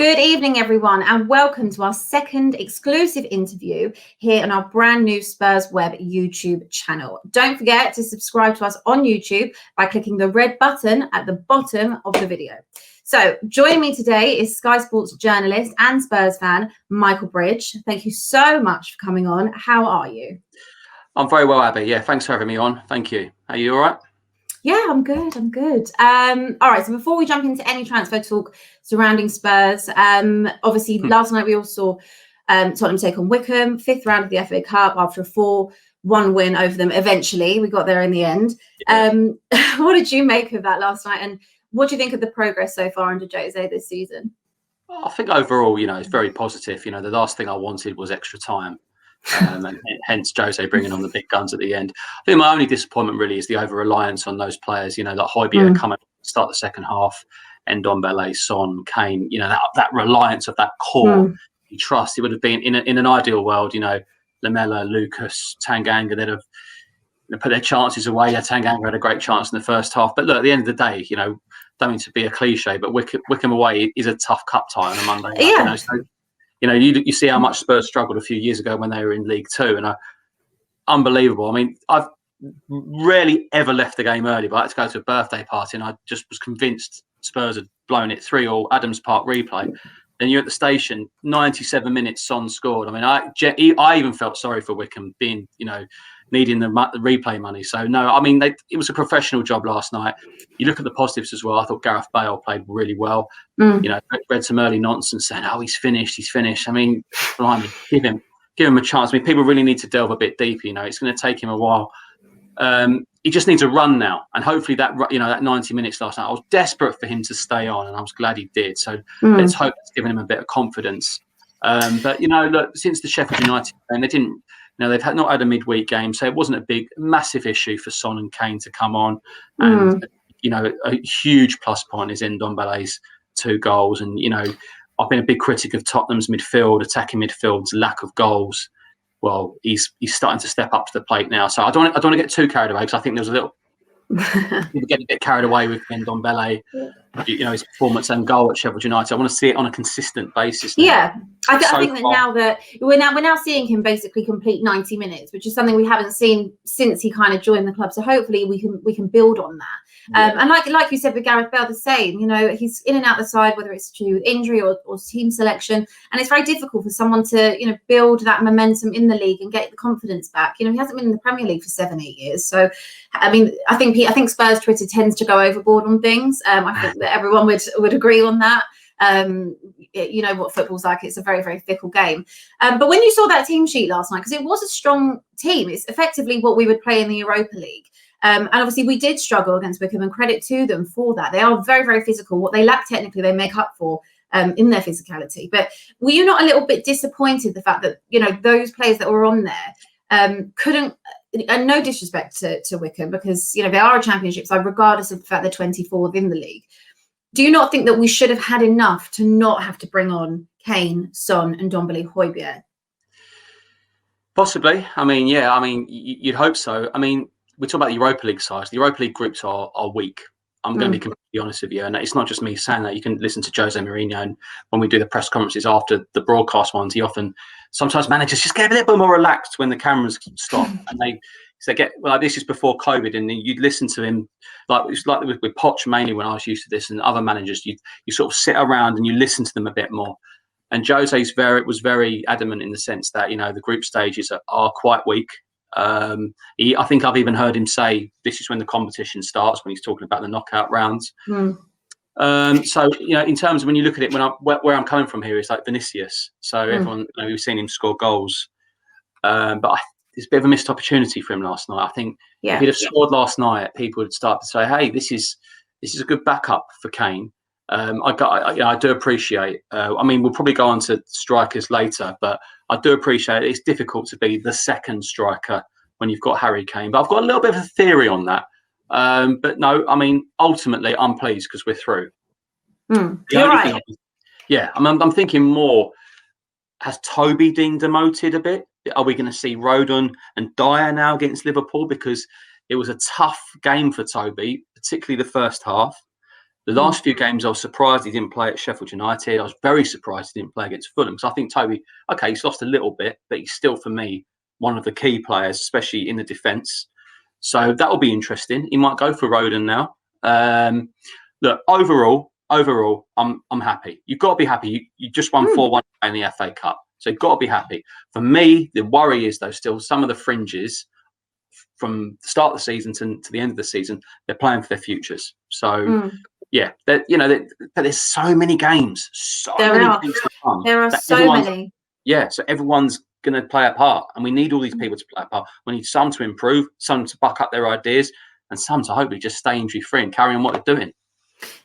Good evening, everyone, and welcome to our second exclusive interview here on our brand new Spurs Web YouTube channel. Don't forget to subscribe to us on YouTube by clicking the red button at the bottom of the video. So joining me today is Sky Sports journalist and Spurs fan, Michael Bridge. Thank you so much for coming on. How are you? I'm very well, Abby. Yeah, thanks for having me on. Thank you. Are you all right? Yeah, I'm good. All right, so before we jump into any transfer talk surrounding Spurs, obviously last night we all saw Tottenham take on Wickham, 5th round of the FA Cup after a 4-1 win over them. Eventually, we got there in the end. Yeah. What did you make of that last night, and what do you think of the progress so far under Jose this season? I think overall, it's very positive. The last thing I wanted was extra time. And hence Jose bringing on the big guns at the end. I think my only disappointment really is the over-reliance on those players, like Højbjerg coming start the second half, and Ndombele, Son, Kane, that reliance of that core you trust. It would have been in an ideal world, Lamela, Lucas, Tanganga, they'd have put their chances away. Yeah, Tanganga had a great chance in the first half. But look, at the end of the day, don't mean to be a cliche, but Wickham away is a tough cup tie on a Monday night. Yeah. You see how much Spurs struggled a few years ago when they were in League Two, and unbelievable. I mean, I've rarely ever left the game early, but I had to go to a birthday party, and I just was convinced Spurs had blown it 3-3, Adams Park replay. Then you're at the station, 97 minutes, Son scored. I mean, I even felt sorry for Wickham being, needing the replay money. So no, I mean, it was a professional job last night. You look at the positives as well. I thought Gareth Bale played really well. Read some early nonsense saying, "Oh, he's finished." I mean, blimey, give him a chance. I mean, people really need to delve a bit deeper. It's going to take him a while. He just needs a run now, and hopefully that 90 minutes last night, I was desperate for him to stay on, and I was glad he did. So let's hope it's given him a bit of confidence. But look, since the Sheffield United game, they didn't. They've not had a midweek game, so it wasn't a massive issue for Son and Kane to come on. And a huge plus point is in Ndombele's 2 goals. And I've been a big critic of Tottenham's attacking midfield's lack of goals. Well, he's starting to step up to the plate now. So I don't want to get too carried away, because I think there's a little people get a bit carried away with Ndombele, his performance and goal at Sheffield United. I want to see it on a consistent basis now. Yeah, I think that now that we're now seeing him basically complete 90 minutes, which is something we haven't seen since he kind of joined the club. So hopefully we can build on that. And like you said with Gareth Bale, the same. He's in and out the side, whether it's due to injury or team selection, and it's very difficult for someone to build that momentum in the league and get the confidence back. He hasn't been in the Premier League for 7-8 years, so I mean, I think Spurs Twitter tends to go overboard on things. I think that everyone would agree on that. What football's like, it's a very, very fickle game. But when you saw that team sheet last night, because it was a strong team, it's effectively what we would play in the Europa League. And obviously we did struggle against Wickham, and credit to them for that. They are very, very physical. What they lack technically, they make up for in their physicality. But were you not a little bit disappointed the fact that, those players that were on there couldn't, and no disrespect to Wickham, because, they are a championship side, regardless of the fact they're 24th in the league. Do you not think that we should have had enough to not have to bring on Kane, Son and Ndombele, Højbjerg? Possibly. I mean, yeah, you'd hope so. I mean, we talk about the Europa League sides. The Europa League groups are weak. I'm going to be completely honest with you. And it's not just me saying that. You can listen to Jose Mourinho, and when we do the press conferences after the broadcast ones, sometimes managers just get a little bit more relaxed when the cameras stop. And this is before COVID, and you'd listen to him with Poch mainly when I was used to this, and other managers, you sort of sit around and you listen to them a bit more. And Jose was very adamant in the sense that the group stages are quite weak. I think I've even heard him say this is when the competition starts, when he's talking about the knockout rounds. So in terms of when you look at it, where I'm coming from here is like Vinicius. So everyone, we've seen him score goals, but it's a bit of a missed opportunity for him last night. I think if he'd have scored last night, people would start to say, "Hey, this is a good backup for Kane." I do appreciate. We'll probably go on to strikers later, but I do appreciate it's difficult to be the second striker when you've got Harry Kane. But I've got a little bit of a theory on that. But no, ultimately, I'm pleased because we're through. You're right. I'm thinking more. Has Toby been demoted a bit? Are we going to see Rodon and Dyer now against Liverpool? Because it was a tough game for Toby, particularly the first half. The last few games, I was surprised he didn't play at Sheffield United. I was very surprised he didn't play against Fulham. So I think Toby, okay, he's lost a little bit, but he's still, for me, one of the key players, especially in the defence. So that'll be interesting. He might go for Roden now. Look, overall, I'm happy. You've got to be happy. You just won 4-1 in the FA Cup. So you've got to be happy. For me, the worry is, though, still some of the fringes from the start of the season to the end of the season, they're playing for their futures. So, yeah, but there's so many games. Games to come. There are so many. Yeah, so everyone's going to play a part. And we need all these people to play a part. We need some to improve, some to buck up their ideas, and some to hopefully just stay injury-free and carry on what they're doing.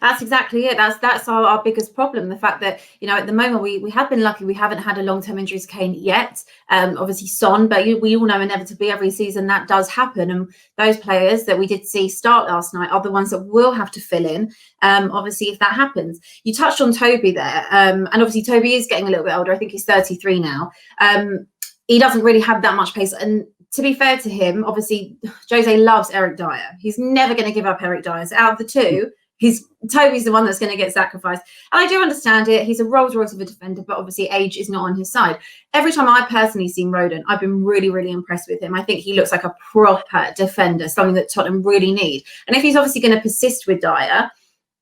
That's exactly it. That's our biggest problem. The fact that, at the moment we have been lucky. We haven't had a long-term injury to Kane yet. Obviously Son, but we all know inevitably every season that does happen. And those players that we did see start last night are the ones that will have to fill in. Obviously, if that happens. You touched on Toby there. And obviously Toby is getting a little bit older. I think he's 33 now. He doesn't really have that much pace. And to be fair to him, obviously Jose loves Eric Dyer. He's never going to give up Eric Dyer. So out of the two, Toby's the one that's going to get sacrificed. And I do understand it. He's a Rolls Royce of a defender, but obviously age is not on his side. Every time I personally seen Roden, I've been really, really impressed with him. I think he looks like a proper defender, something that Tottenham really need. And if he's obviously going to persist with Dyer,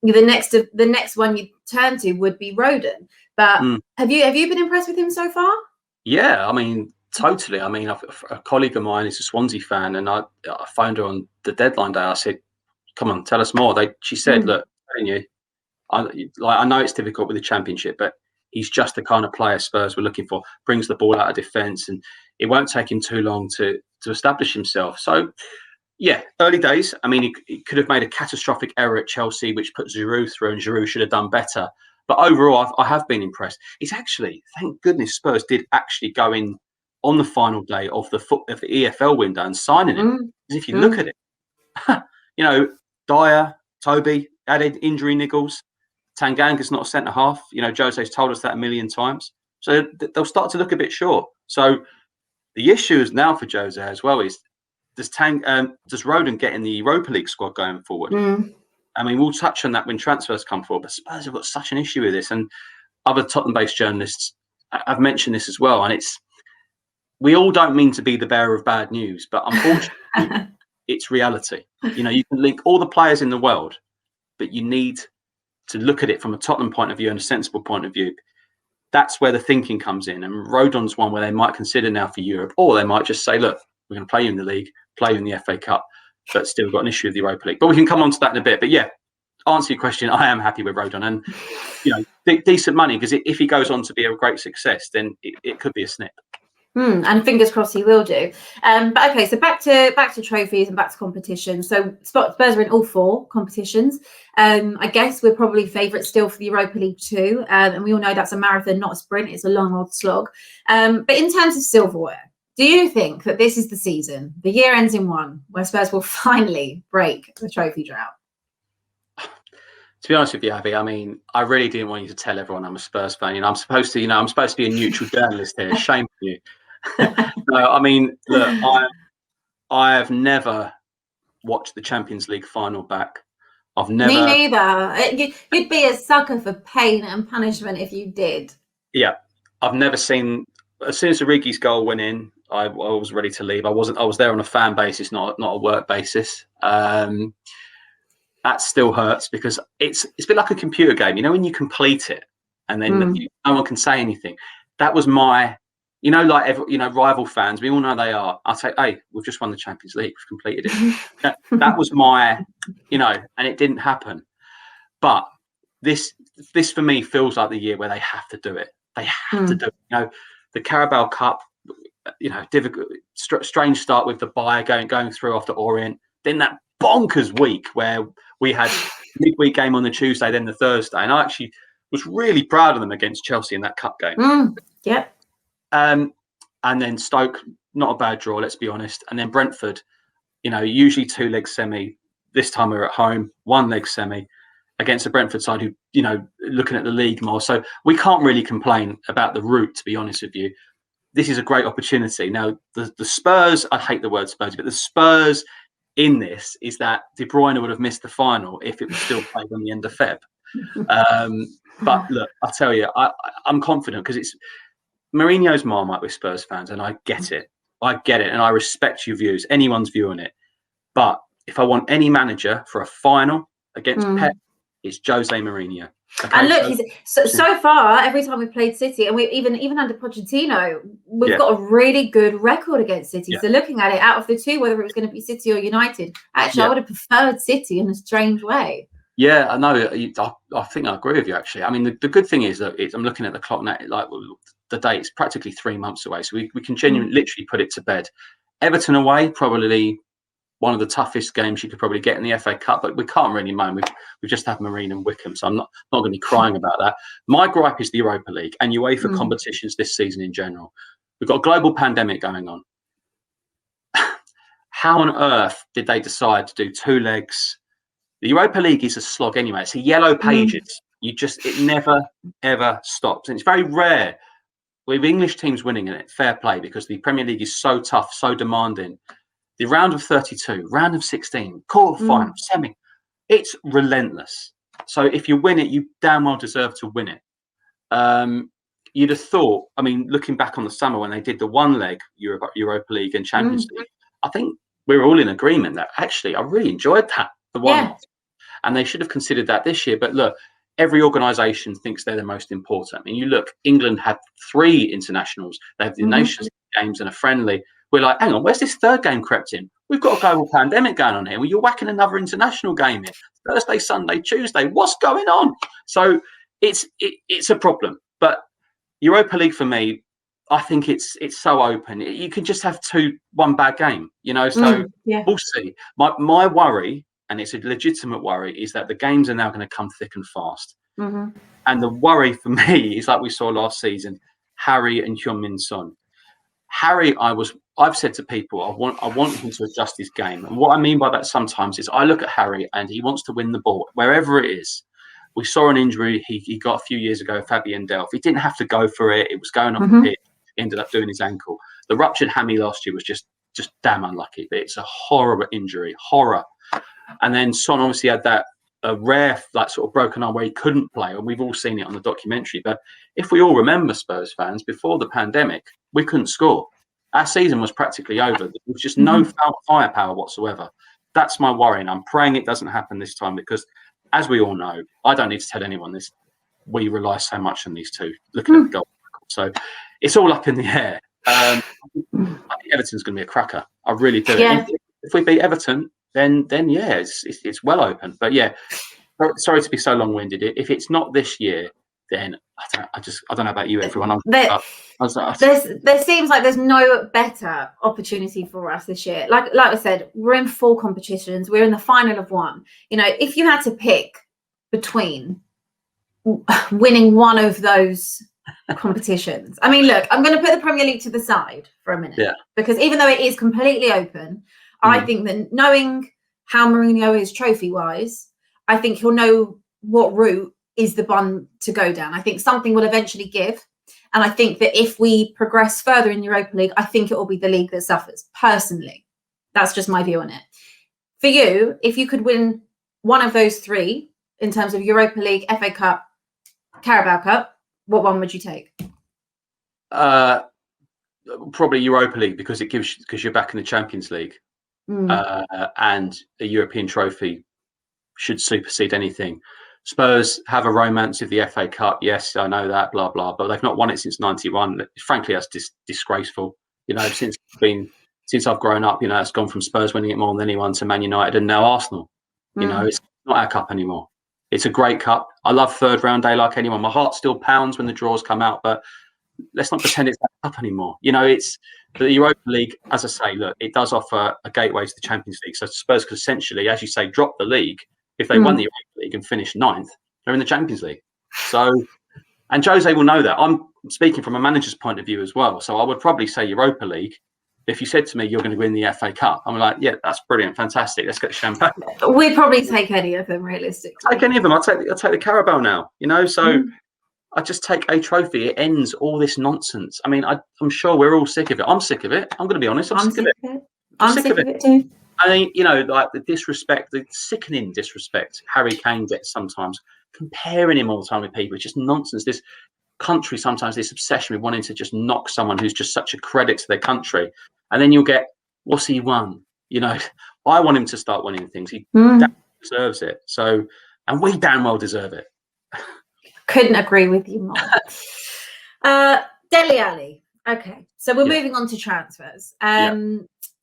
the next one you turn to would be Roden. But have you been impressed with him so far? Yeah, I mean, totally. I mean, a colleague of mine is a Swansea fan, and I phoned her on the deadline day. I said, come on, tell us more. She said, look, I'm telling you, I know it's difficult with the Championship, but he's just the kind of player Spurs were looking for. Brings the ball out of defence, and it won't take him too long to establish himself. So, yeah, early days. I mean, he could have made a catastrophic error at Chelsea, which put Giroud through, and Giroud should have done better. But overall, I have been impressed. It's actually, thank goodness, Spurs did actually go in on the final day of the EFL window and signing him. Because if you look at it, Dyer, Toby, added injury niggles. Tanganga's not a centre-half. Jose's told us that a million times. So they'll start to look a bit short. So the issue is now for Jose as well is, does Roden get in the Europa League squad going forward? I mean, we'll touch on that when transfers come forward, but Spurs have got such an issue with this. And other Tottenham-based journalists have mentioned this as well. And we all don't mean to be the bearer of bad news, but unfortunately, it's reality. You can link all the players in the world, but you need to look at it from a Tottenham point of view and a sensible point of view. That's where the thinking comes in. And Rodon's one where they might consider now for Europe, or they might just say, look, we're going to play you in the league, play you in the FA Cup, but still got an issue with the Europa League. But we can come on to that in a bit. But yeah, answer your question, I am happy with Rodon. And, decent money, because if he goes on to be a great success, then it could be a snip. And fingers crossed he will do. But okay, so back to trophies and back to competitions. So Spurs are in all 4 competitions. I guess we're probably favourites still for the Europa League too. And we all know that's a marathon, not a sprint. It's a long old slog. But in terms of silverware, do you think that this is the season, the year ends in one, where Spurs will finally break the trophy drought? To be honest with you, Abby, I mean, I really didn't want you to tell everyone I'm a Spurs fan. I'm supposed to be a neutral journalist here. Shame for you. No, I mean, look, I have never watched the Champions League final back. I've never. Me neither. You'd be a sucker for pain and punishment if you did. Yeah, I've never seen. As soon as Origi's goal went in, I was ready to leave. I was there on a fan basis, not a work basis. That still hurts because it's a bit like a computer game. When you complete it and then no one can say anything. That was my. Rival fans, we all know they are. I'll say, hey, we've just won the Champions League. We've completed it. that was my, and it didn't happen. But this for me feels like the year where they have to do it. They have to do it. The Carabao Cup, difficult, strange start with the Bayern going through after Orient. Then that bonkers week where we had midweek game on the Tuesday, then the Thursday. And I actually was really proud of them against Chelsea in that cup game. Yeah. And then Stoke, not a bad draw, let's be honest. And then Brentford, usually 2-leg semi. This time we're at home, 1-leg semi against a Brentford side who, looking at the league more. So we can't really complain about the route, to be honest with you. This is a great opportunity. Now, the Spurs, I hate the word Spurs, but the Spurs in this is that De Bruyne would have missed the final if it was still played on the end of Feb. But look, I tell you, I'm confident because it's Mourinho's Marmite with Spurs fans, and I get it. And I respect your views, anyone's view on it. But if I want any manager for a final against Pep, it's Jose Mourinho. Okay, and look, so far, every time we've played City, and we even under Pochettino, we've got a really good record against City. So looking at it, out of the two, whether it was going to be City or United, actually, I would have preferred City in a strange way. Yeah, I know. I think I agree with you, actually. I mean, the good thing is that I'm looking at the clock now, like the date is practically 3 months away. So we can genuinely, literally put it to bed. Everton away, probably one of the toughest games you could probably get in the FA Cup, but we can't really moan. We've just had Marine and Wickham, so I'm not going to be crying about that. My gripe is the Europa League and UEFA competitions this season in general. We've got a global pandemic going on. How on earth did they decide to do 2 legs? The Europa League is a slog anyway. It's a yellow pages. It never, ever stops. And it's very rare with English teams winning in it, fair play, because the Premier League is so tough, so demanding. The round of 32, round of 16, quarter-final, semi, it's relentless. So if you win it, you damn well deserve to win it. You'd have thought, I mean, looking back on the summer when they did the 1-leg Europa League and Champions League, I think we were all in agreement that actually I really enjoyed that, the one-off. And they should have considered that this year. But look, every organisation thinks they're the most important. I mean, you look, England had 3 internationals. They have the Nations Games and a friendly. We're like, hang on, where's this 3rd game crept in? We've got a global pandemic going on here. Well, you're whacking another international game in Thursday, Sunday, Tuesday. What's going on? So it's a problem. But Europa League for me, I think it's so open. You can just have one bad game, So we'll see. My worry, and it's a legitimate worry, is that the games are now going to come thick and fast. And the worry for me is like we saw last season, Harry and Heung-min Son. Harry, I've said to people, I want him to adjust his game. And what I mean by that sometimes is I look at Harry and he wants to win the ball wherever it is. We saw an injury he got a few years ago, Fabian Delph. He didn't have to go for it. It was going off the pitch. He ended up doing his ankle. The ruptured hammy last year was just damn unlucky. But it's a horrible injury, horror. And then Son obviously had that rare sort of broken arm where he couldn't play, and we've all seen it on the documentary. But if we all remember, Spurs fans, before the pandemic, we couldn't score. Our season was practically over. There was just no firepower whatsoever. That's my worry, and I'm praying it doesn't happen this time because, as we all know, I don't need to tell anyone this, we rely so much on these two, looking at the goal record. So it's all up in the air. I think Everton's going to be a cracker. I really do. Yeah. If we beat Everton, then yeah, it's well open. But yeah, sorry to be so long-winded. If it's not this year, then I don't know about you, everyone. There seems like there's no better opportunity for us this year. Like I said, we're in 4 competitions. We're in the final of 1. If you had to pick between winning one of those competitions, I mean, look, I'm going to put the Premier League to the side for a minute, because even though it is completely open, I think that knowing how Mourinho is trophy-wise, I think he'll know what route is the one to go down. I think something will eventually give. And I think that if we progress further in Europa League, I think it will be the league that suffers. Personally, that's just my view on it. For you, if you could win one of those 3 in terms of Europa League, FA Cup, Carabao Cup, what one would you take? Probably Europa League because you're back in the Champions League. And a European trophy should supersede anything. Spurs have a romance with the FA Cup. Yes, I know that, blah, blah, but they've not won it since 91. Frankly, that's disgraceful. Since I've grown up, it's gone from Spurs winning it more than anyone to Man United and now Arsenal. It's not our cup anymore. It's a great cup. I love 3rd round day like anyone. My heart still pounds when the draws come out, but let's not pretend it's that cup anymore. It's the Europa League, as I say, look, it does offer a gateway to the Champions League. So Spurs could essentially, as you say, drop the league. If they won the Europa League and finished 9th, they're in the Champions League. So, and Jose will know that. I'm speaking from a manager's point of view as well. So I would probably say Europa League. If you said to me, you're going to win the FA Cup, I'm like, yeah, that's brilliant. Fantastic. Let's get the champagne. We'd probably take any of them, realistically. Take any of them. I'll take the Carabao now, So I just take a trophy. It ends all this nonsense. I mean, I'm sure we're all sick of it. I'm sick of it. I'm going to be honest. I'm sick of it. I'm sick of it too. I mean, like the disrespect, the sickening disrespect Harry Kane gets sometimes, comparing him all the time with people. It's just nonsense. This country, sometimes this obsession with wanting to just knock someone who's just such a credit to their country. And then you'll get, what's he won? I want him to start winning things. He deserves it. So, and we damn well deserve it. Couldn't agree with you more. Dele Alli. Okay, so we're moving on to transfers.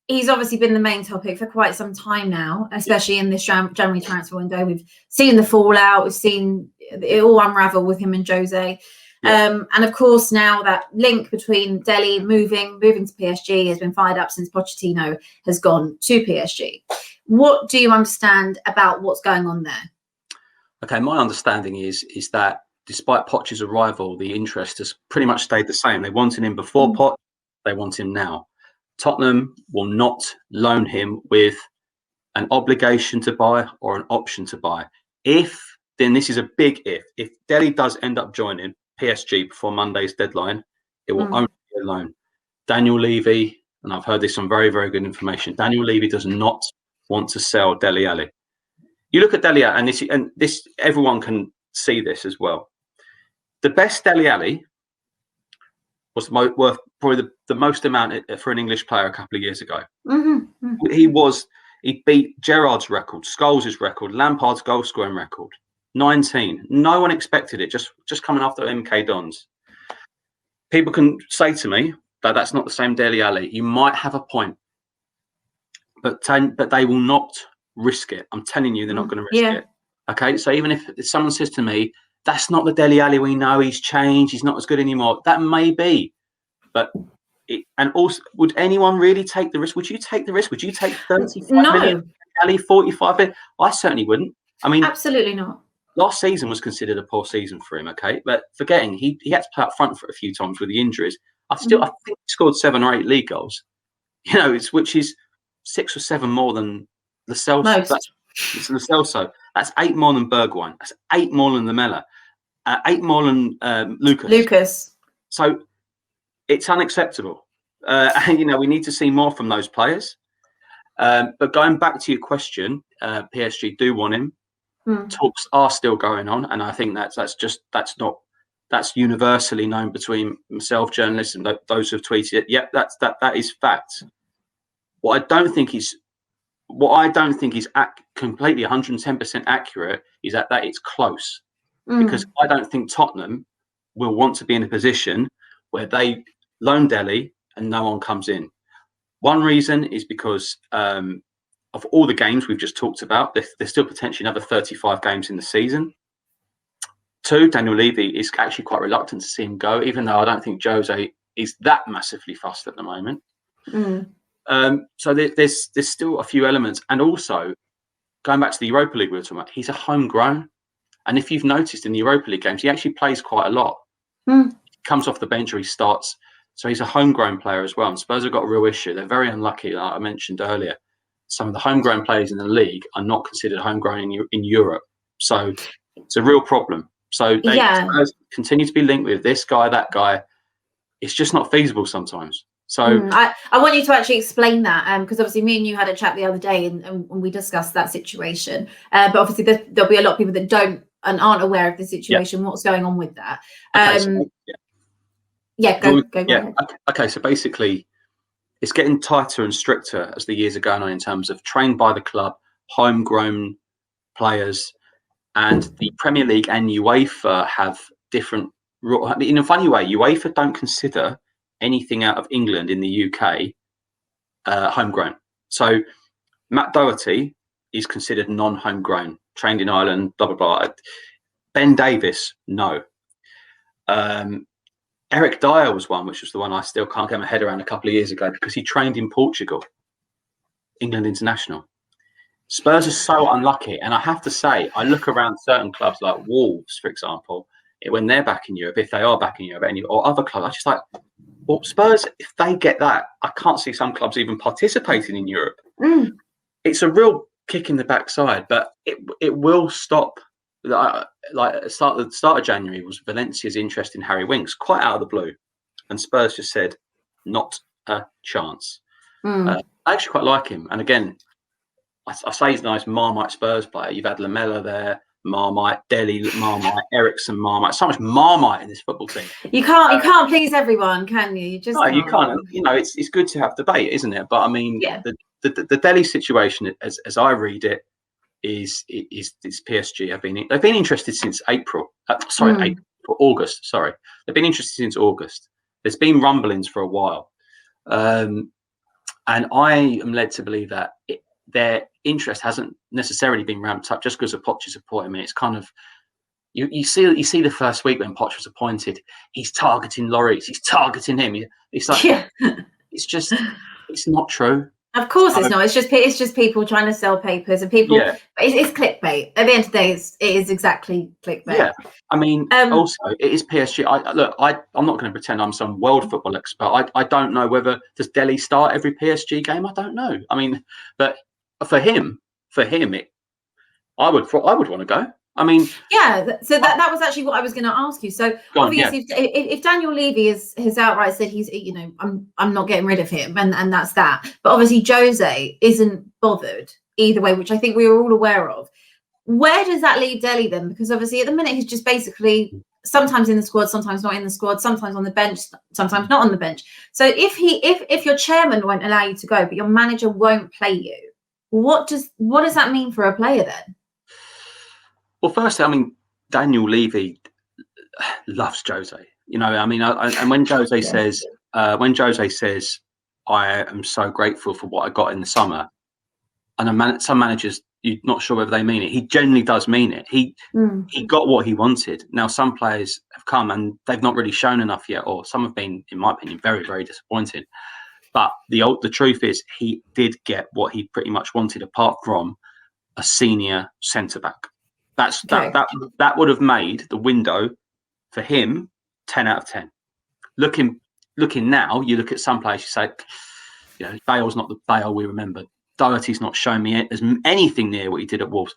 He's obviously been the main topic for quite some time now, especially in this January transfer window. We've seen the fallout. We've seen it all unravel with him and Jose. And of course, now that link between Dele moving to PSG has been fired up since Pochettino has gone to PSG. What do you understand about what's going on there? Okay, my understanding is that despite Poch's arrival, the interest has pretty much stayed the same. They wanted him before Poch, they want him now. Tottenham will not loan him with an obligation to buy or an option to buy. Then this is a big if Dele does end up joining PSG before Monday's deadline, it will only be a loan. Daniel Levy, and I've heard this on very, very good information, Daniel Levy does not want to sell Dele Alli. You look at Dele Alli, and this everyone can see this as well. The best Dele Alli was worth probably the most amount for an English player a couple of years ago. He beat Gerrard's record, Scholes' record, Lampard's goal scoring record. 19. No one expected it, just coming after MK Dons. People can say to me that that's not the same Dele Alli. You might have a point, but they will not risk it. I'm telling you, they're not going to risk it. Okay, so even if someone says to me, that's not the Dele Alli we know, he's changed, he's not as good anymore, that may be. But and also, would anyone really take the risk? Would you take the risk? Would you take 35 million Alli, 45 million? I certainly wouldn't. I mean, absolutely not. Last season was considered a poor season for him, okay? But forgetting he had to play up front for a few times with the injuries. I think he scored 7 or 8 league goals. Which is 6 or 7 more than the Celso. It's the Celso. That's 8 more than Bergwijn. That's 8 more than Lamela. 8 more than Lucas. So it's unacceptable. And we need to see more from those players. But going back to your question, PSG do want him. Talks are still going on, and I think that's universally known between myself, journalists, and those who have tweeted it. Yep, that is fact. What I don't think is completely 110% accurate is that it's close, because I don't think Tottenham will want to be in a position where they loan Dele and no one comes in. One reason is because of all the games we've just talked about, there's still potentially another 35 games in the season. 2, Daniel Levy is actually quite reluctant to see him go, even though I don't think Jose is that massively fussed at the moment. So there's still a few elements. And also, going back to the Europa League we were talking about, he's a homegrown. And if you've noticed in the Europa League games, he actually plays quite a lot. He comes off the bench or he starts. So he's a homegrown player as well. And Spurs have got a real issue. They're very unlucky, like I mentioned earlier. Some of the homegrown players in the league are not considered homegrown in Europe. So it's a real problem. So they continue to be linked with this guy, that guy. It's just not feasible sometimes. So I want you to actually explain that, because obviously me and you had a chat the other day and we discussed that situation. But obviously there'll be a lot of people that don't and aren't aware of the situation, what's going on with that. Go ahead. Okay, so basically, it's getting tighter and stricter as the years are going on in terms of trained by the club, homegrown players, and the Premier League and UEFA have different rules. In a funny way, UEFA don't consider anything out of England in the UK homegrown. So Matt Doherty is considered non-homegrown, trained in Ireland, blah, blah, blah. Ben Davis, no. Eric Dyer was one, which was the one I still can't get my head around a couple of years ago, because he trained in Portugal, England international. Spurs are so unlucky. And I have to say, I look around certain clubs like Wolves, for example, when they're back in Europe, if they are back in Europe, or other clubs, I just like, well, Spurs, if they get that, I can't see some clubs even participating in Europe. It's a real kick in the backside, but it will stop. Like the start of January was Valencia's interest in Harry Winks, quite out of the blue, and Spurs just said not a chance. I actually quite like him, and again, I say he's a nice Marmite Spurs player. You've had Lamella there, Marmite, Dele, Marmite, Eriksen, Marmite. So much Marmite in this football team. You can't please everyone, can you? You just no, can't. you can't. You know, it's good to have debate, isn't it? But I mean, the Dele situation, as I read it, is PSG they've been interested since April. August. Sorry, they've been interested since August. There's been rumblings for a while, and I am led to believe that their interest hasn't necessarily been ramped up just because of Poch's appointment. It's kind of you see the first week when Poch was appointed, he's targeting Lloris, he's targeting him. It's like it's not true. Of course, it's not. It's just people trying to sell papers and people. Yeah. It's clickbait. At the end of the day, it is exactly clickbait. Yeah, I mean, also it is PSG. I'm not going to pretend I'm some world football expert. I don't know whether does Dele start every PSG game. I don't know. I mean, but for him, I would want to go. I mean, so that was actually what I was going to ask you. So obviously, if Daniel Levy has outright said he's, I'm not getting rid of him, and that's that. But obviously, Jose isn't bothered either way, which I think we were all aware of. Where does that leave Dele then? Because obviously, at the minute, he's just basically sometimes in the squad, sometimes not in the squad, sometimes on the bench, sometimes not on the bench. So if your chairman won't allow you to go, but your manager won't play you, what does that mean for a player then? Well, firstly, I mean, Daniel Levy loves Jose. And when Jose says, I am so grateful for what I got in the summer, and some managers, you're not sure whether they mean it. He genuinely does mean it. He got what he wanted. Now, some players have come and they've not really shown enough yet, or some have been, in my opinion, very, very disappointed. But the truth is, he did get what he pretty much wanted, apart from a senior centre back. That would have made the window for him 10 out of 10. Looking now, you look at some players, you say, Bale's not the Bale we remember. Doherty's not shown me there's anything near what he did at Wolves.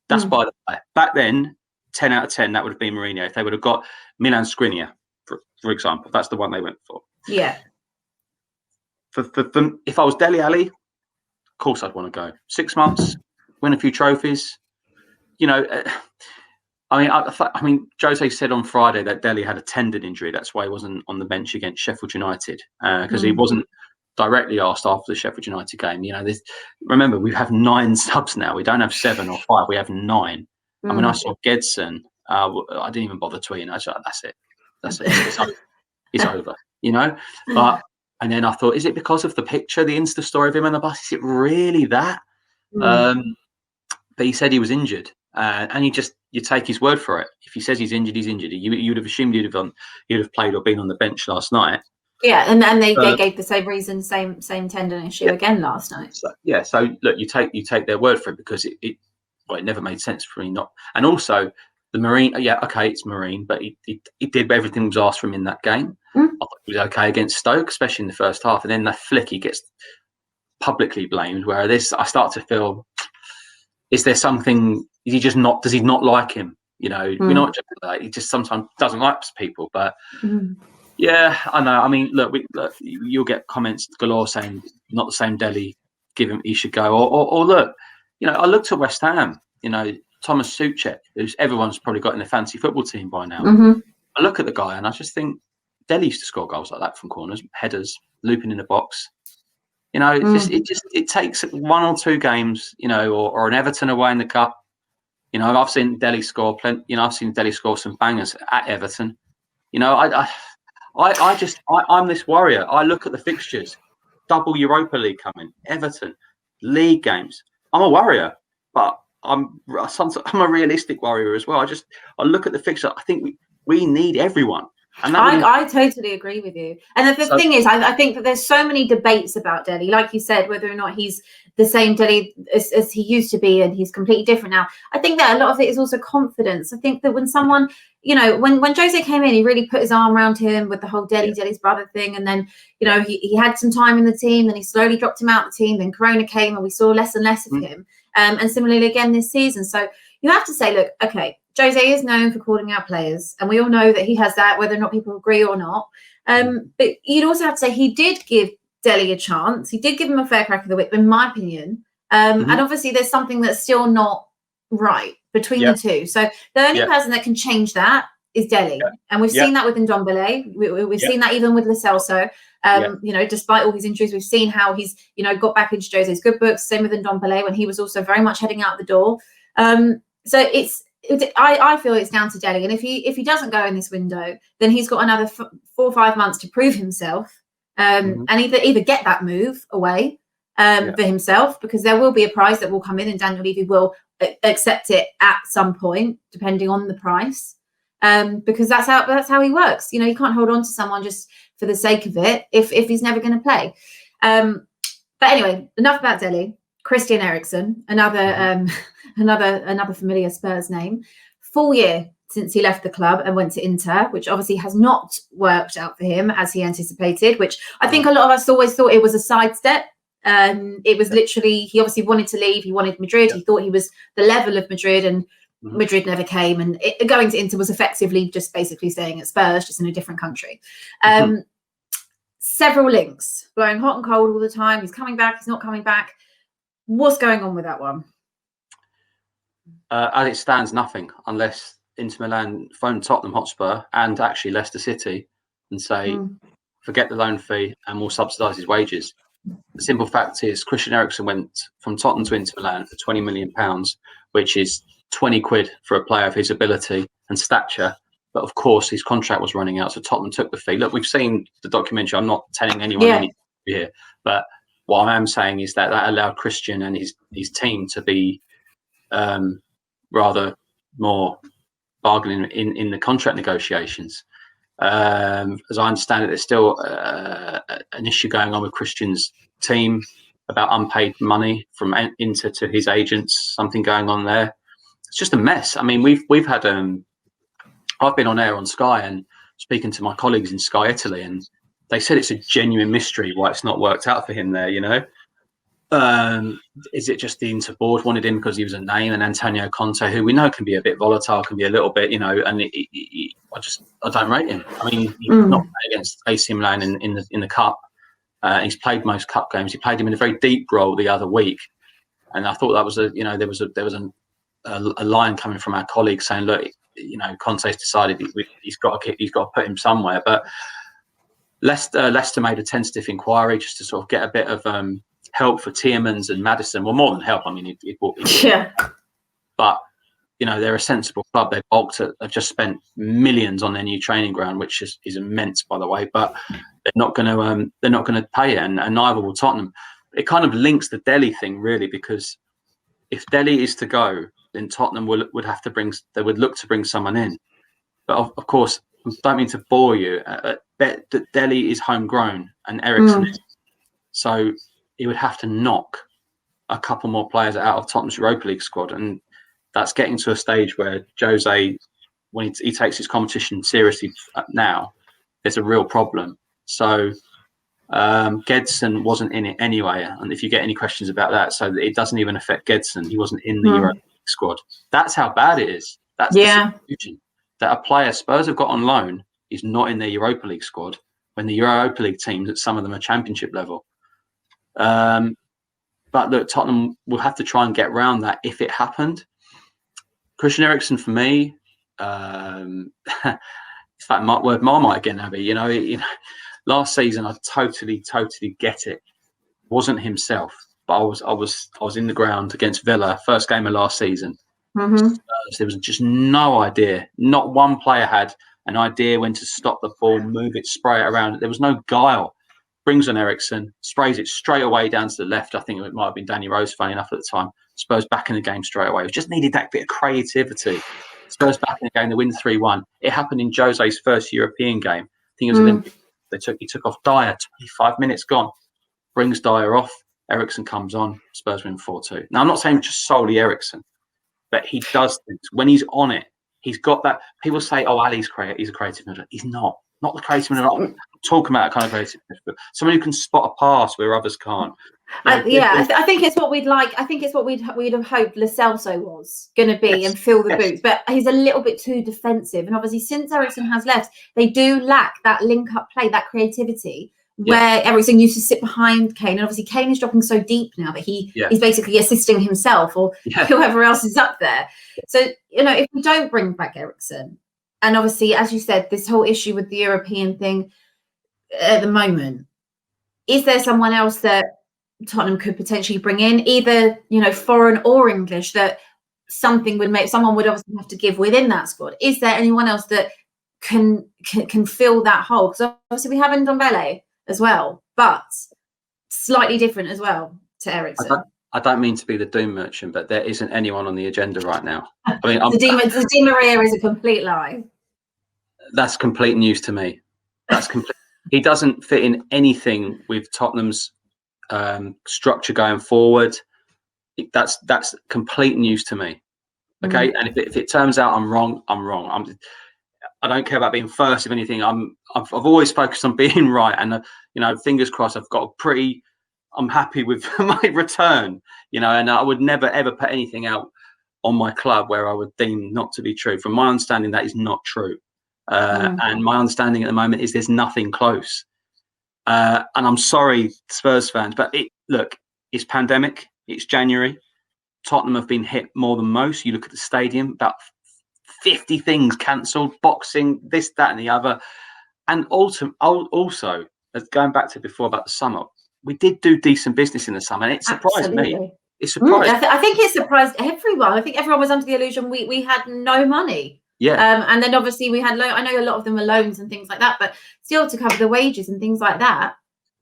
That's by the way. Back then, 10 out of 10, that would have been Mourinho. If they would have got Milan Skriniar, for example, that's the one they went for. Yeah. For if I was Dele Alli, of course I'd want to go. 6 months, win a few trophies. I mean, Jose said on Friday that Dele had a tendon injury. That's why he wasn't on the bench against Sheffield United, because he wasn't directly asked after the Sheffield United game. Remember, we have 9 subs now. We don't have 7 or 5. We have 9. I mean, I saw Gedson. I didn't even bother tweeting. I said, that's it. It's over. But and then I thought, is it because of the picture, the Insta story of him on the bus? Is it really that? But he said he was injured, and you take his word for it. If he says he's injured, he's injured. You'd have assumed he'd have played or been on the bench last night. Yeah, and they gave the same reason, same tendon issue again last night. So look, you take their word for it, because it never made sense for me not. And also the Marine, it's Marine, but he did everything was asked from him in that game. I thought he was okay against Stoke, especially in the first half, and then the flick he gets publicly blamed. Where I start to feel, is there something? Does he not like him? We're not just like, he just sometimes doesn't like people. But yeah, I know. I mean, look, you'll get comments galore saying not the same Dele, he should go. Or look, I looked at West Ham. Thomas Souček, who's everyone's probably got in the fantasy football team by now. I look at the guy and I just think Dele used to score goals like that from corners, headers, looping in the box. It takes 1 or 2 games, or an Everton away in the cup. I've seen Dele score plenty. I've seen Dele score some bangers at Everton. I'm this warrior. I look at the fixtures, double Europa League coming, Everton, league games. I'm a warrior, but I'm a realistic warrior as well. I look at the fixture. I think we need everyone. And I totally agree with you. And the thing is, I think that there's so many debates about Dele, like you said, whether or not he's the same Dele as he used to be, and he's completely different now. I think that a lot of it is also confidence. I think that when someone, when Jose came in, he really put his arm around him with the whole Dele's brother thing. And then, he had some time in the team, then he slowly dropped him out of the team. Then Corona came and we saw less and less of him. And similarly again this season. So you have to say, look, okay, Jose is known for calling out players, and we all know that he has that, whether or not people agree or not. But you'd also have to say he did give Dele a chance. He did give him a fair crack of the whip, in my opinion. And obviously there's something that's still not right between the two. So the only person that can change that is Dele. And we've seen that with Ndombele. We've seen that even with Lo Celso. You know, despite all his injuries, we've seen how he's, you know, got back into Jose's good books. Same with Ndombele when he was also very much heading out the door. So I feel it's down to Dele. And if he doesn't go in this window, then he's got another 4 or 5 months to prove himself and either get that move away for himself, because there will be a prize that will come in and Daniel Levy will accept it at some point, depending on the price. Because that's how he works. You know, you can't hold on to someone just for the sake of it if he's never going to play. But anyway, enough about Dele. Christian Eriksen, another familiar Spurs name. Full year since he left the club and went to Inter, which obviously has not worked out for him as he anticipated, which I think a lot of us always thought it was a sidestep. It was literally, he obviously wanted to leave. He wanted Madrid. He thought he was the level of Madrid, and Madrid never came. And going to Inter was effectively just basically staying at Spurs, just in a different country. Several links, blowing hot and cold all the time. He's coming back. He's not coming back. What's going on with that one? As it stands, nothing, unless Inter Milan phone Tottenham Hotspur and actually Leicester City and say, forget the loan fee and we'll subsidise his wages. The simple fact is Christian Eriksen went from Tottenham to Inter Milan for £20 million, which is 20 quid for a player of his ability and stature. But of course, his contract was running out, so Tottenham took the fee. Look, we've seen the documentary. I'm not telling anyone anything here, but what I am saying is that allowed Christian and his team to be rather more bargaining in the contract negotiations. As I understand it, there's still an issue going on with Christian's team about unpaid money from Inter to his agents. Something going on there. It's just a mess. I mean, we've had I've been on air on Sky and speaking to my colleagues in Sky Italy, and they said it's a genuine mystery why it's not worked out for him there, you know. Is it just the Inter board wanted him because he was a name, and Antonio Conte, who we know can be a bit volatile, can be a little bit, you know, and I don't rate him. I mean, he's not played against AC Milan in the cup. He's played most cup games. He played him in a very deep role the other week, and I thought that was there was a line coming from our colleagues saying, look, you know, Conte's decided he's got to put him somewhere, but Leicester made a tentative inquiry just to sort of get a bit of help for Tielemans and Maddison. Well, more than help. I mean, but you know, they're a sensible club. They've just spent millions on their new training ground, which is immense, by the way. But they're not going to pay it, and neither will Tottenham. It kind of links the Dele thing really, because if Dele is to go, then Tottenham would look to bring someone in. But of course, I don't mean to bore you. Dele is homegrown and Eriksen is. So he would have to knock a couple more players out of Tottenham's Europa League squad. And that's getting to a stage where Jose, when he takes his competition seriously now, there's a real problem. So Gedson wasn't in it anyway. And if you get any questions about that, so it doesn't even affect Gedson. He wasn't in the Europa League squad. That's how bad it is. That's the situation. That a player Spurs have got on loan is not in their Europa League squad when the Europa League teams, some of them are championship level. But look, Tottenham will have to try and get around that if it happened. Christian Eriksen, for me, it's that word Marmite again, Abby. You know, last season I totally get it. Wasn't himself, but I was in the ground against Villa, first game of last season. There was just no idea. Not one player had an idea when to stop the ball, move it, spray it around. There was no guile. Brings on Eriksen, sprays it straight away down to the left. I think it might have been Danny Rose, funny enough, at the time. Spurs back in the game straight away. We just needed that bit of creativity. Spurs back in the game, they win 3-1. It happened in Jose's first European game. I think it was Olympic. He took off Dyer, 25 minutes gone. Brings Dyer off. Eriksen comes on. Spurs win 4-2. Now, I'm not saying just solely Eriksen, but he does things. When he's on it, he's got that. People say, oh, Ali's he's a creative midfielder. He's not. Not the creative midfielder. I'm talking about a kind of creative midfielder. Someone who can spot a pass where others can't. I think it's what we'd like. I think it's what we'd have hoped Lo Celso was going to be and fill the boots. But he's a little bit too defensive. And obviously, since Eriksen has left, they do lack that link-up play, that creativity, where Eriksen used to sit behind Kane, and obviously Kane is dropping so deep now that he is basically assisting himself or whoever else is up there. So, if we don't bring back Eriksen, and obviously, as you said, this whole issue with the European thing at the moment, is there someone else that Tottenham could potentially bring in, either, foreign or English, that someone would obviously have to give within that squad? Is there anyone else that can fill that hole? Because obviously we have Ndombele as well, but slightly different as well to Eriksen. I don't mean to be the doom merchant, but there isn't anyone on the agenda right now. I mean, the Di Maria is a complete lie. That's complete news to me. He doesn't fit in anything with Tottenham's structure going forward. That's complete news to me. Okay, and if it turns out I'm wrong, I'm wrong. I don't care about being first. If anything, I've always focused on being right, and fingers crossed. I'm happy with my return. And I would never ever put anything out on my club where I would deem not to be true. From my understanding, that is not true. And my understanding at the moment is there's nothing close. And I'm sorry, Spurs fans, but it's pandemic. It's January. Tottenham have been hit more than most. You look at the stadium, about 50 things cancelled, boxing, this, that, and the other. And also, going back to before about the summer, we did do decent business in the summer, and it surprised me. It surprised. I think it surprised everyone. I think everyone was under the illusion we had no money. Yeah. And then obviously we had I know a lot of them were loans and things like that, but still to cover the wages and things like that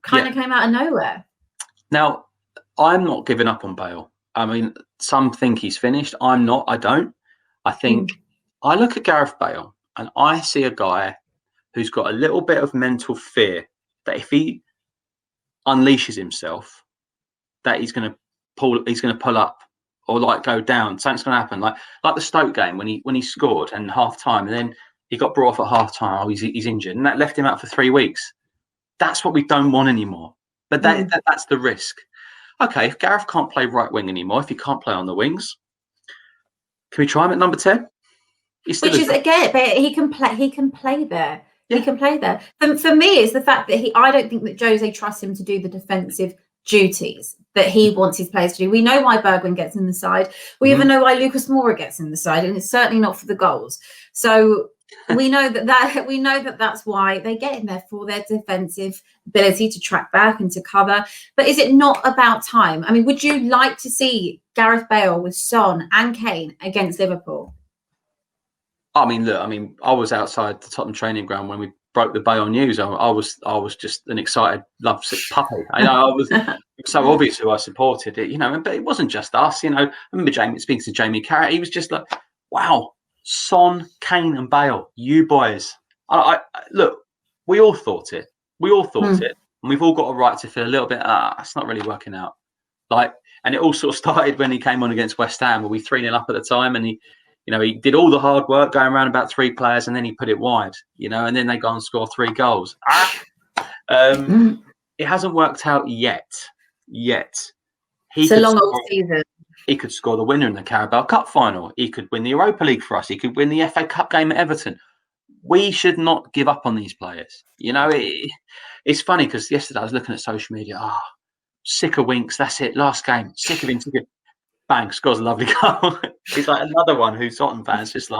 kind of came out of nowhere. Now, I'm not giving up on Bale. I mean, some think he's finished. I'm not. I don't. I think I look at Gareth Bale and I see a guy who's got a little bit of mental fear that if he unleashes himself, that he's going to pull up or go down. Something's going to happen. Like the Stoke game when he scored and half time, and then he got brought off at half time. Oh, he's injured, and that left him out for 3 weeks. That's what we don't want anymore. But that's the risk. Okay, if Gareth can't play right wing anymore, if he can't play on the wings, can we try him at number 10? But he can play. He can play there. Yeah. He can play there. And for me, it's the fact that I don't think that Jose trusts him to do the defensive duties that he wants his players to do. We know why Bergwijn gets in the side. We even know why Lucas Moura gets in the side, and it's certainly not for the goals. So we know that's why they get in there, for their defensive ability to track back and to cover. But is it not about time? I mean, would you like to see Gareth Bale with Son and Kane against Liverpool? I mean, look. I mean, I was outside the Tottenham training ground when we broke the Bale news. I was just an excited, lovesick puppy. I was so obvious who I supported it, but it wasn't just us. I remember speaking to Jamie Carragher. He was just like, "Wow, Son, Kane, and Bale, you boys." I look, we all thought it. We all thought it, and we've all got a right to feel a little bit. It's not really working out. And it all sort of started when he came on against West Ham, where we 3-0 up at the time, and he did all the hard work going around about 3 players, and then he put it wide, and then they go and score 3 goals. It hasn't worked out yet. It's a long old season. He could score the winner in the Carabao Cup final. He could win the Europa League for us. He could win the FA Cup game at Everton. We should not give up on these players. It's funny because yesterday I was looking at social media. Sick of Winks. That's it. Last game. Sick of him. Bang, scores a lovely goal. He's like another one who Tottenham fans just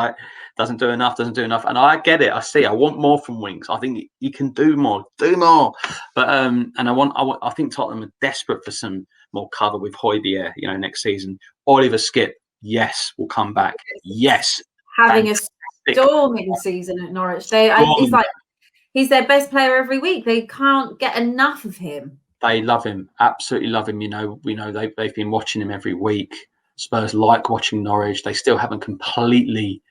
doesn't do enough. And I get it. I want more from Winks. I think you can do more. But I think Tottenham are desperate for some more cover with Højbjerg, next season. Oliver Skip, yes, will come back. Yes. Having a storming season at Norwich. He's their best player every week. They can't get enough of him. They love him, absolutely love him. We know they've been watching him every week. Spurs like watching Norwich. They still haven't completely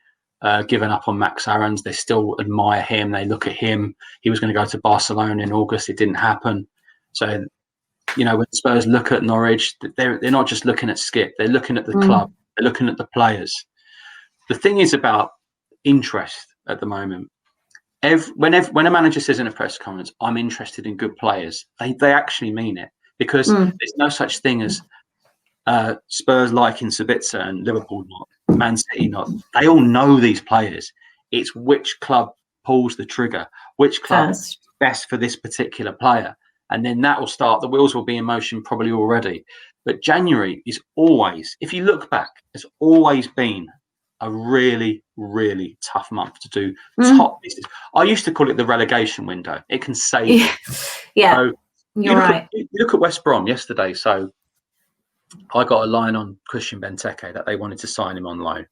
given up on Max Aarons. They still admire him. They look at him. He was going to go to Barcelona in August. It didn't happen. So, when Spurs look at Norwich, they're not just looking at Skip. They're looking at the club. They're looking at the players. The thing is about interest at the moment. When a manager says in a press conference, "I'm interested in good players," they actually mean it, because there's no such thing as Spurs liking Sabitzer and Liverpool not, Man City not. They all know these players. It's which club pulls the trigger, which club best for this particular player. And then that will start, the wheels will be in motion probably already. But January is always, if you look back, it's always been a really, really tough month to do top business. I used to call it the relegation window. It can save you. Yeah, So you're right. You look at West Brom yesterday. So I got a line on Christian Benteke that they wanted to sign him on loan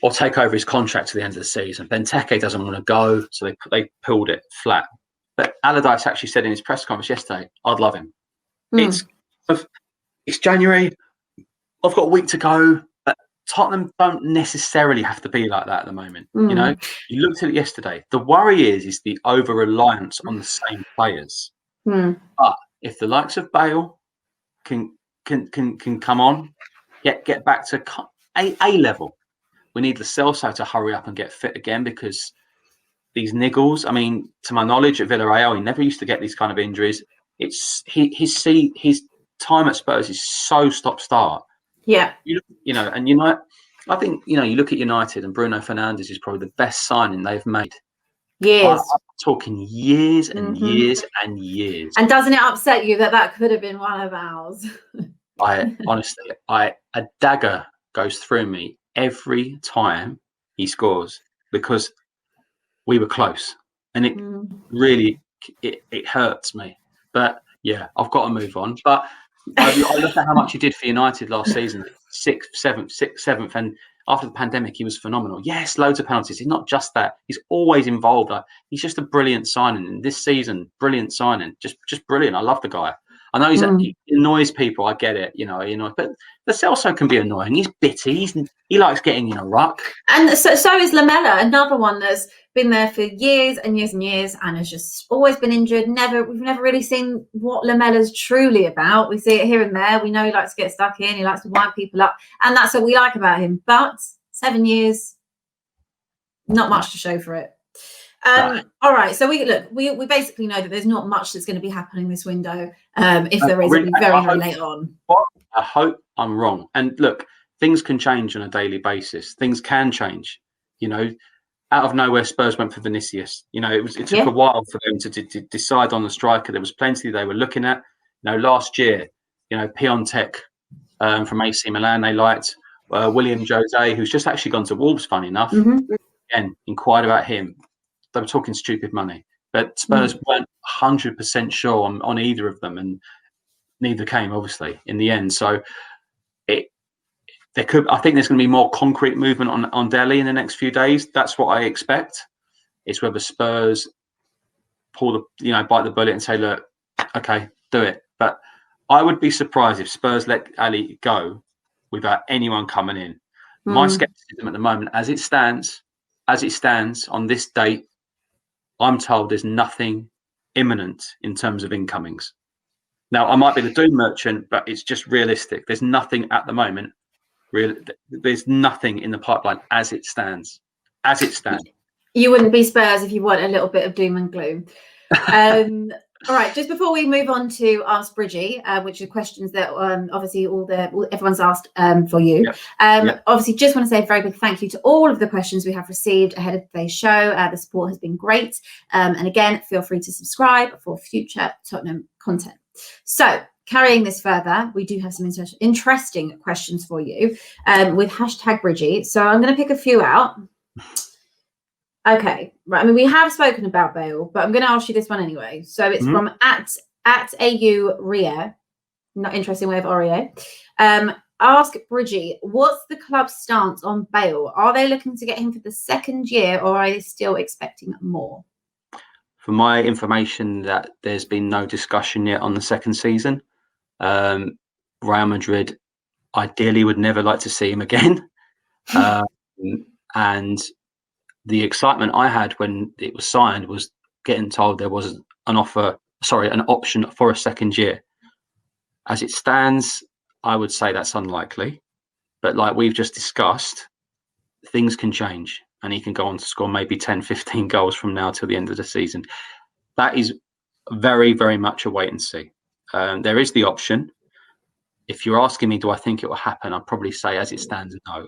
or take over his contract to the end of the season. Benteke doesn't want to go, so they pulled it flat. But Allardyce actually said in his press conference yesterday, I'd love him. It's January. I've got a week to go. But Tottenham don't necessarily have to be like that at the moment. You know, you looked at it yesterday. The worry is the over-reliance on the same players. But if the likes of Bale can come on, get back to A level, we need Lo Celso to hurry up and get fit again, because these niggles, I mean, to my knowledge at Villarreal, he never used to get these kind of injuries. It's his time at Spurs is so stop-start. Yeah. You know, and I think, you look at United, and Bruno Fernandes is probably the best signing they've made. Years. I'm talking years and years and years. And doesn't it upset you that could have been one of ours? Honestly, a dagger goes through me every time he scores, because we were close, and it really it hurts me. But yeah, I've got to move on. But I look at how much he did for United last season, sixth, seventh, and after the pandemic, he was phenomenal. Yes, loads of penalties. He's not just that; he's always involved. He's just a brilliant signing. And this season, brilliant signing, just brilliant. I love the guy. I know he annoys people. I get it, but the Celso can be annoying. He's bitty. He likes getting in a ruck. And so is Lamella, another one that's been there for years and years and years, and has just always been injured. We've never really seen what Lamella's truly about. We see it here and there. We know he likes to get stuck in. He likes to wind people up, and that's what we like about him. But 7 years, not much to show for it. All right, so we basically know that there's not much that's going to be happening this window. If there is, it'll be very late on. I hope I'm wrong. And look, things can change on a daily basis. Things can change. Out of nowhere, Spurs went for Vinicius. It took a while for them to decide on the striker. There was plenty they were looking at. Last year, Piontek from AC Milan they liked. William Jose, who's just actually gone to Wolves, funny enough, again, inquired about him. They were talking stupid money, but Spurs weren't 100% sure on either of them, and neither came, obviously, in the end. So I think there's going to be more concrete movement on Dele in the next few days. That's what I expect. It's whether Spurs bite the bullet and say, look, okay, do it. But I would be surprised if Spurs let Ali go without anyone coming in. My skepticism at the moment, as it stands on this date, I'm told there's nothing imminent in terms of incomings. Now, I might be the doom merchant, but it's just realistic. There's nothing at the moment. There's nothing in the pipeline as it stands. You wouldn't be Spurs if you want a little bit of doom and gloom. All right, just before we move on to Ask Bridgie, which are questions that obviously everyone's asked for you. Obviously, just want to say a very big thank you to all of the questions we have received ahead of today's show. The support has been great. And again, feel free to subscribe for future Tottenham content. So, carrying this further, we do have some interesting questions for you with #Bridgie. So I'm going to pick a few out. Okay, right. I mean, we have spoken about Bale, but I'm going to ask you this one anyway. So it's from at AU Ria, not interesting way of Oreo. Ask Bridgie, what's the club's stance on Bale? Are they looking to get him for the second year, or are they still expecting more? For my information, that there's been no discussion yet on the second season. Real Madrid ideally would never like to see him again. And the excitement I had when it was signed was getting told there was an option for a second year. As it stands, I would say that's unlikely. But like we've just discussed, things can change and he can go on to score maybe 10, 15 goals from now till the end of the season. That is very, very much a wait and see. There is the option. If you're asking me, do I think it will happen? I'd probably say as it stands, no.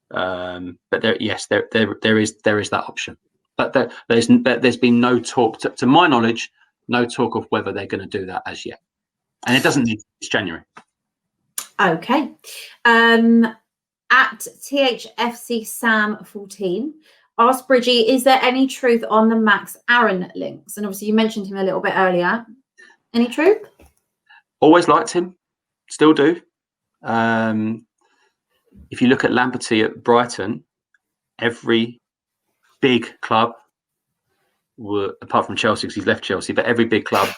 But there is that option. but there's been no talk, to my knowledge, no talk of whether they're going to do that as yet. And it doesn't need, it's January. Okay. At THFC Sam 14, asked Bridgie, is there any truth on the Max Aaron links? And obviously you mentioned him a little bit earlier. Any truth? Always liked him, still do. If you look at Lamberty at Brighton, every big club, apart from Chelsea because he's left Chelsea, but every big club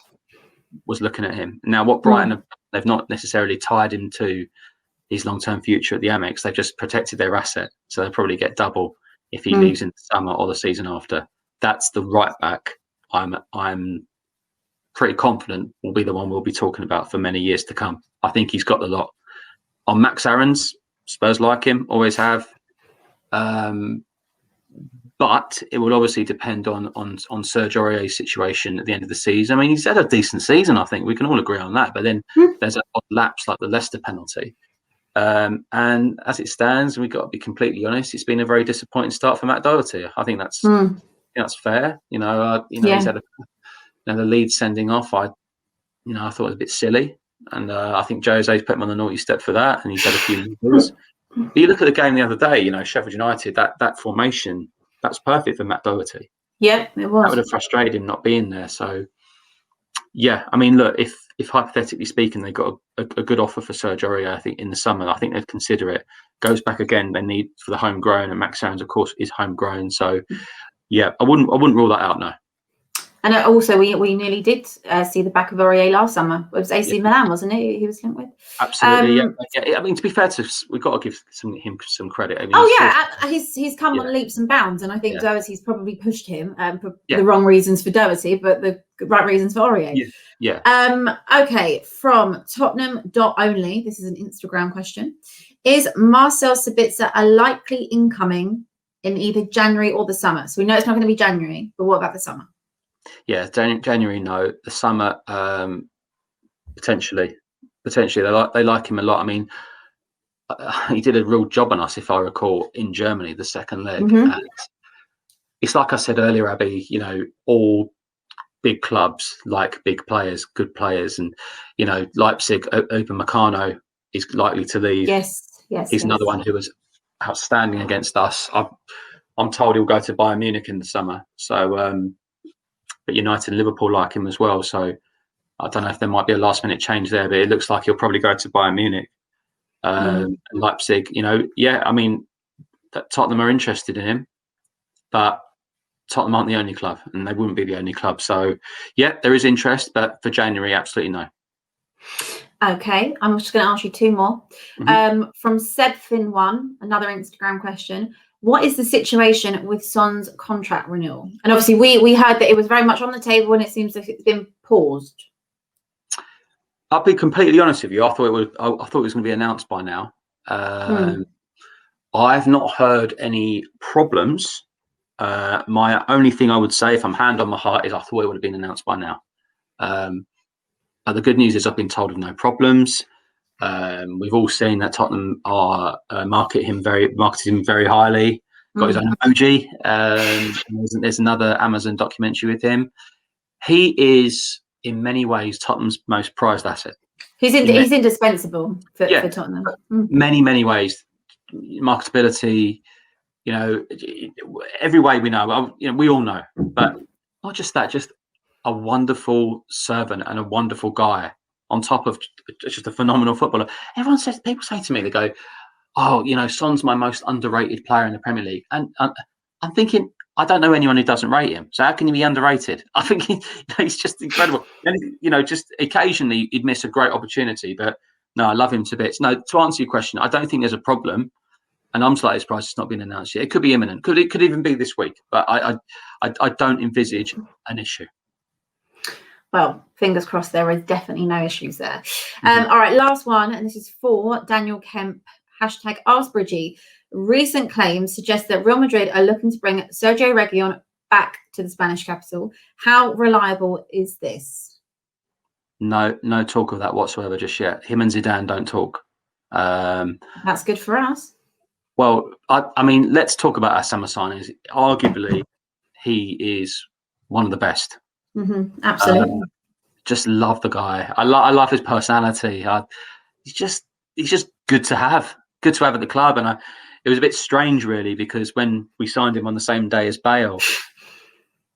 was looking at him. Now, what Brighton they've not necessarily tied him to his long-term future at the Amex. They've just protected their asset, so they'll probably get double if he leaves in the summer or the season after. That's the right back. I'm pretty confident will be the one we'll be talking about for many years to come. I think he's got the lot. On Max Aaron's, Spurs like him, always have. But it will obviously depend on Serge Aurier's situation at the end of the season. I mean, he's had a decent season, I think. We can all agree on that. But then there's an odd lapse like the Leicester penalty. And as it stands, we've got to be completely honest, it's been a very disappointing start for Matt Doherty. I think that's fair. He's had the lead sending off. I thought it was a bit silly. And I think Jose's put him on the naughty step for that. And he's had a few moves. But you look at the game the other day, Sheffield United, that formation, that's perfect for Matt Doherty. Yeah, it was. That would have frustrated him not being there. So, yeah, I mean, look, if hypothetically speaking, they got a good offer for Serge Aurier, I think in the summer, I think they'd consider it. Goes back again, they need for the homegrown, and Max Aaron's, of course, is homegrown. So, yeah, I wouldn't rule that out, no. And also, we nearly did see the back of Aurier last summer. It was AC Milan, wasn't it? He was linked with. Absolutely, yeah. I mean, to be fair, we've got to give him some credit. I mean, he's come on leaps and bounds, and I think Doherty's probably pushed him for the wrong reasons for Doherty, but the right reasons for Aurier. Yeah. Okay, from Tottenham.only, this is an Instagram question. Is Marcel Sabitzer a likely incoming in either January or the summer? So we know it's not going to be January, but what about the summer? Yeah, January, no. The summer, potentially. They like him a lot. I mean, he did a real job on us, if I recall, in Germany, the second leg. And it's like I said earlier, Abby, all big clubs like big players, good players. And, Leipzig, Upamecano is likely to leave. Yes. He's another one who was outstanding against us. I'm told he'll go to Bayern Munich in the summer. So, but United and Liverpool like him as well. So I don't know if there might be a last minute change there, but it looks like he'll probably go to Bayern Munich. And Leipzig, I mean, Tottenham are interested in him, but Tottenham aren't the only club, and they wouldn't be the only club. So, yeah, there is interest, but for January, absolutely no. Okay, I'm just going to ask you two more. From Sebfin1, another Instagram question. What is the situation with Son's contract renewal? And obviously, we heard that it was very much on the table, and it seems like it's been paused. I'll be completely honest with you. I thought it was going to be announced by now. I've not heard any problems. My only thing I would say, if I'm hand on my heart, is I thought it would have been announced by now. But the good news is I've been told of no problems. We've all seen that Tottenham are marketed him very highly. Got his own emoji. There's another Amazon documentary with him. He is, in many ways, Tottenham's most prized asset. He's indispensable for Tottenham. Many ways, marketability. Every way we know. We all know, but not just that. Just a wonderful servant and a wonderful guy. On top of just a phenomenal footballer. People say to me, they go, oh, Son's my most underrated player in the Premier League. And I'm thinking, I don't know anyone who doesn't rate him. So how can he be underrated? I think he's just incredible. And, just occasionally he'd miss a great opportunity. But no, I love him to bits. No, to answer your question, I don't think there's a problem. And I'm slightly surprised it's not been announced yet. It could be imminent. It could even be this week. But I don't envisage an issue. Well, fingers crossed, there is definitely no issues there. All right, last one, and this is for Daniel Kemp, #AskBridgie. Recent claims suggest that Real Madrid are looking to bring Sergio Reguilon back to the Spanish capital. How reliable is this? No talk of that whatsoever just yet. Him and Zidane don't talk. That's good for us. Well, I mean, let's talk about our summer signings. Arguably, he is one of the best. Absolutely. Just love the guy. I love his personality. He's just good to have at the club. And it was a bit strange, really, because when we signed him on the same day as Bale,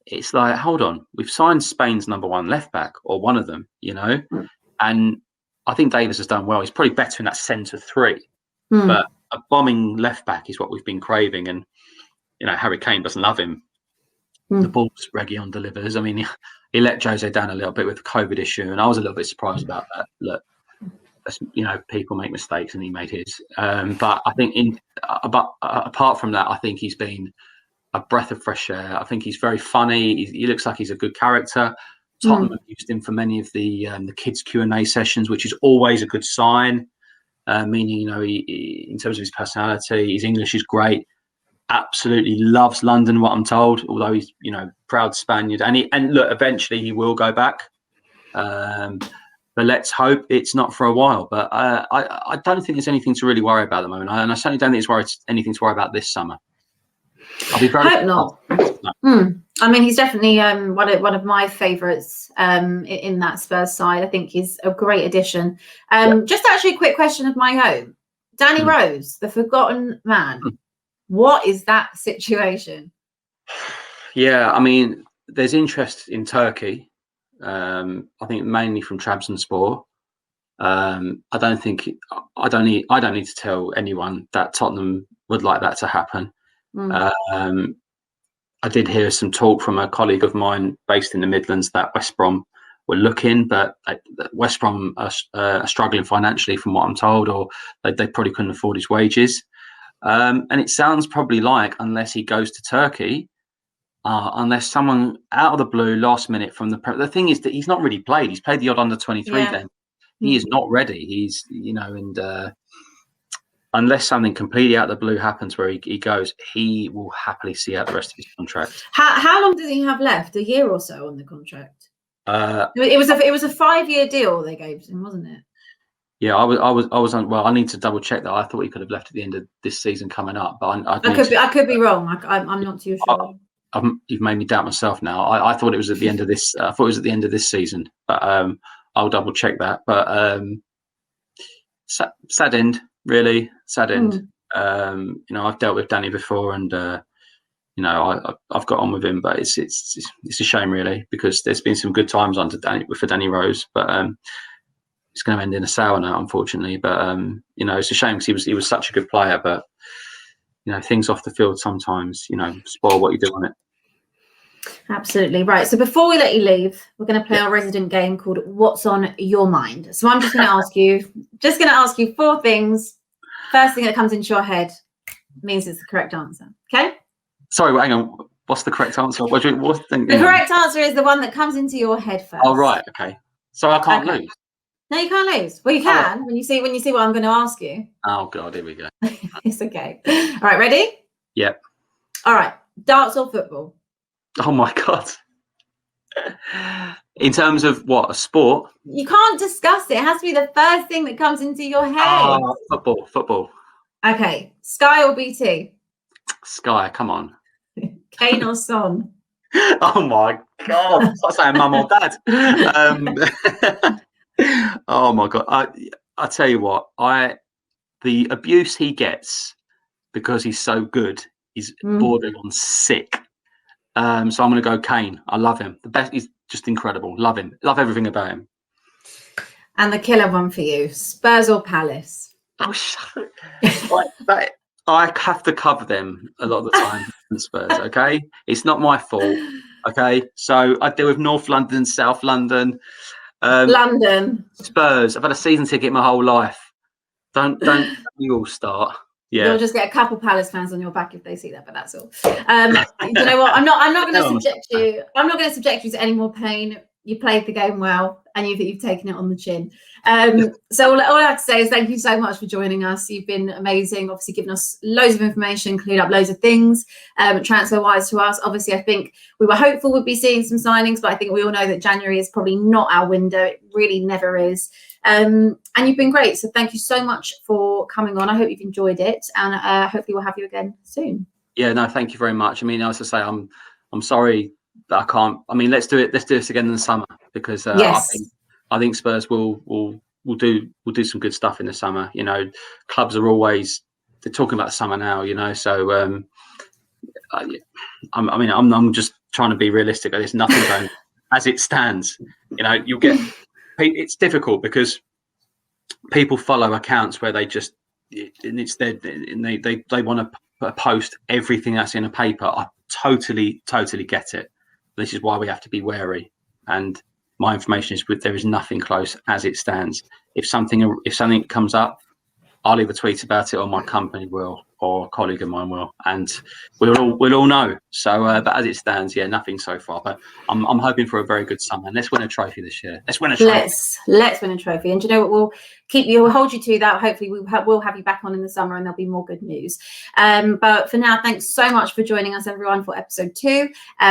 it's like, hold on, we've signed Spain's #1 left back, or one of them, and I think Davis has done well. He's probably better in that centre three, but a bombing left back is what we've been craving. And Harry Kane doesn't love him. The balls Reguilon delivers. I mean, he let Jose down a little bit with the COVID issue, and I was a little bit surprised about that. Look, people make mistakes, and he made his. But I think apart from that, I think he's been a breath of fresh air. I think he's very funny. He looks like he's a good character. Tottenham have used him for many of the kids' Q&A sessions, which is always a good sign. Meaning, he, in terms of his personality, his English is great. Absolutely loves London, what I'm told. Although he's, proud Spaniard, and look, eventually he will go back. But let's hope it's not for a while. But I don't think there's anything to really worry about at the moment, and I certainly don't think there's anything to worry about this summer. I'll be very hope not. I mean, he's definitely one of my favourites in that Spurs side. I think he's a great addition. Just actually a quick question of my own. Danny Rose, the forgotten man. What is that situation? Yeah, I mean, there's interest in Turkey. I think mainly from Trabzonspor. I don't need to tell anyone that Tottenham would like that to happen. I did hear some talk from a colleague of mine based in the Midlands that West Brom were looking, but West Brom are struggling financially, from what I'm told, or they probably couldn't afford his wages. And it sounds probably like, unless he goes to Turkey, unless someone out of the blue, last minute from the thing is that he's not really played. He's played the odd under-23 game. He is not ready. He's, and unless something completely out of the blue happens where he goes, he will happily see out the rest of his contract. How long does he have left? A year or so on the contract? It was a 5-year deal they gave him, wasn't it? Yeah, I was on. Well, I need to double check that. I thought he could have left at the end of this season coming up, but I could be wrong. I'm not too sure. You've made me doubt myself now. I thought it was at the end of this. I thought it was at the end of this season, but I'll double check that. But sad end, really sad end. I've dealt with Danny before, and I've got on with him, but it's a shame, really, because there's been some good times for Danny Rose, but it's going to end in a sour note, unfortunately. But it's a shame because he was such a good player, but things off the field sometimes spoil what you do on it. Absolutely right. So before we let you leave, we're going to play our resident game called What's on Your Mind. So I'm just going to ask you 4 things. First thing that comes into your head means it's the correct answer. Okay? Sorry, hang on. What's the correct answer? The correct answer is the one that comes into your head first. Oh, right. Okay. So I can't lose. No, you can't lose. Well, you can when you see what I'm going to ask you. Oh God, here we go. It's okay. All right, ready? Yep. All right. Darts or football? Oh my God. In terms of what, a sport? You can't discuss it. It has to be the first thing that comes into your head. Oh, football. Okay. Sky or BT? Sky, come on. Kane or Son? Oh my God. It's like saying mum or dad. Oh my God. I tell you what, the abuse he gets because he's so good is bordering on sick. So I'm going to go Kane. I love him. The best. He's just incredible. Love him. Love everything about him. And the killer one for you, Spurs or Palace? Oh, shut it. I have to cover them a lot of the time. Spurs, okay? It's not my fault, okay? So I deal with North London, South London. London. Spurs. I've had a season ticket my whole life. Don't you all start. Yeah. You'll just get a couple Palace fans on your back if they see that, but that's all. You know what? I'm not going to subject you. I'm not going to subject you to any more pain. You played the game well, and you've taken it on the chin. So all I have to say is thank you so much for joining us. You've been amazing. Obviously, giving us loads of information, cleared up loads of things, transfer-wise to us. Obviously, I think we were hopeful we'd be seeing some signings, but I think we all know that January is probably not our window. It really never is. And you've been great. So thank you so much for coming on. I hope you've enjoyed it, and hopefully we'll have you again soon. Yeah, no, thank you very much. I mean, as I say, I'm I'm sorry that I can't. I mean, let's do it. Let's do this again in the summer, because I think Spurs will do some good stuff in the summer. You know, clubs are always, they're talking about the summer now. You know, so I'm just trying to be realistic. There's nothing going as it stands. You know, you'll get. It's difficult because people follow accounts where they just, and it's their, and they want to post everything that's in a paper. I totally get it. This is why we have to be wary. And my information is there is nothing close as it stands. If something comes up, I'll either tweet about it or my company will, or a colleague of mine will, and we'll all know. So, but as it stands, nothing so far. But I'm hoping for a very good summer. And let's win a trophy this year. Let's win a trophy. Let's win a trophy. And do you know what? We'll hold you to that. Hopefully, we'll have you back on in the summer, and there'll be more good news. But for now, thanks so much for joining us, everyone, for episode 2.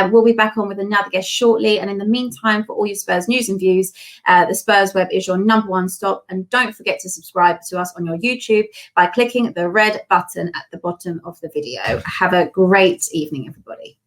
We'll be back on with another guest shortly. And in the meantime, for all your Spurs news and views, the Spurs Web is your #1 stop. And don't forget to subscribe to us on your YouTube by clicking the red button at the bottom of the video. Have a great evening, everybody.